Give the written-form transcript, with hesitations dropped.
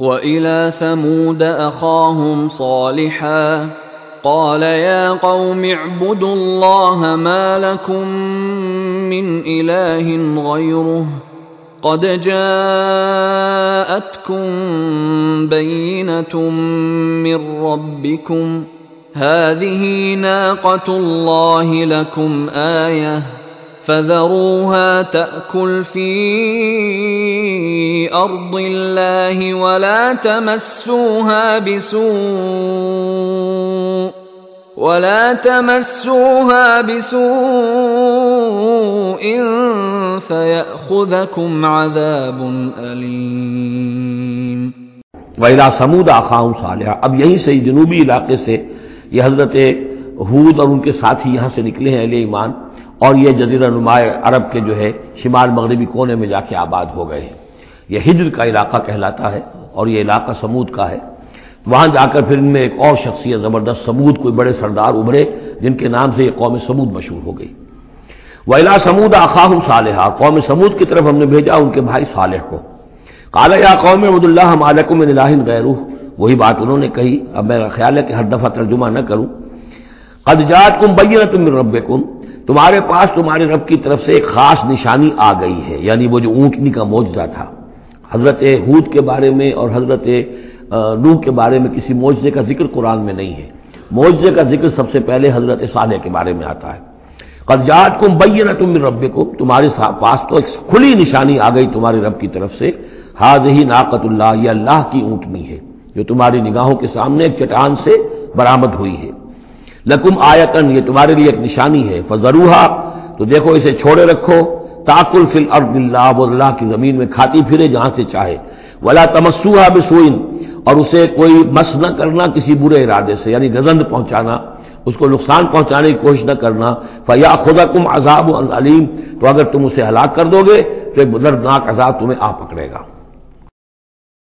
وَإِلَى ثَمُودَ أَخَاهُمْ صَالِحًا قَالَ يَا قَوْمِ اعْبُدُوا اللَّهَ مَا لَكُمْ مِنْ إِلَٰهٍ غَيْرُهُ قَدْ جَاءَتْكُمْ بَيِّنَةٌ مِّن رَّبِّكُمْ هَٰذِهِ نَاقَةُ اللَّهِ لَكُمْ آيَةً فَذَرُوهَا تَأْكُلْ فِي أَرْضِ اللَّهِ وَلَا تَمَسُّوهَا بِسُوءٍ فَيَأْخُذَكُمْ عَذَابٌ أَلِيمٌ۔ وَإِلَىٰ ثَمُودَ أَخَاهُمْ صَالِحًا، اب یہیں سے جنوبی علاقے سے یہ حضرت ہود اور ان کے ساتھی یہاں سے نکلے ہیں اہل ایمان، اور یہ جزیرہ نما عرب کے جو ہے شمال مغربی کونے میں جا کے آباد ہو گئے ہیں۔ یہ ہجر کا علاقہ کہلاتا ہے اور یہ علاقہ سمود کا ہے۔ وہاں جا کر پھر ان میں ایک اور شخصیت زبردست سمود کوئی بڑے سردار ابھرے جن کے نام سے یہ قوم سمود مشہور ہو گئی۔ وَإِلَىٰ ثَمُودَ أَخَاهُمْ صَالِحًا، قوم سمود کی طرف ہم نے بھیجا ان کے بھائی صالح کو۔ قَالَ يَا قَوْمِ اعْبُدُوا اللَّهَ مَا لَكُم مِّنْ إِلَٰهٍ غَيْرُهُ، وہی بات انہوں نے کہی۔ اب میرا خیال ہے کہ ہر دفعہ ترجمہ نہ کروں۔ قَدْ جَاءَتْكُمْ بَيِّنَةٌ مِّن رَّبِّكُمْ، تمہارے پاس تمہارے رب کی طرف سے ایک خاص نشانی آ گئی ہے، یعنی وہ جو اونٹنی کا معجزہ تھا۔ حضرت ہود کے بارے میں اور حضرت نوح کے بارے میں کسی معجزے کا ذکر قرآن میں نہیں ہے۔ معجزے کا ذکر سب سے پہلے حضرت صالح کے بارے میں آتا ہے۔ قد جاءتکم بینۃ من ربکم، تمہارے پاس تو ایک کھلی نشانی آ گئی تمہارے رب کی طرف سے۔ ھذہ ناقۃ اللہ، یہ اللہ کی اونٹنی ہے جو تمہاری نگاہوں کے سامنے ایک چٹان سے برآمد ہوئی ہے۔ لکم آیۃ، یہ تمہارے لیے ایک نشانی ہے۔ فذروھا، تو دیکھو اسے چھوڑے رکھو۔ تاکل فی الارض اللہ، وہ اللہ کی زمین میں کھاتی پھرے جہاں سے چاہے۔ ولا تمسوھا بسوء، اور اسے کوئی مس نہ کرنا کسی برے ارادے سے، یعنی گزند پہنچانا، اس کو نقصان پہنچانے کی کوشش نہ کرنا۔ فیاخذکم عذاب علیم، تو اگر تم اسے ہلاک کر دو گے تو ایک دردناک عذاب تمہیں آ پکڑے گا۔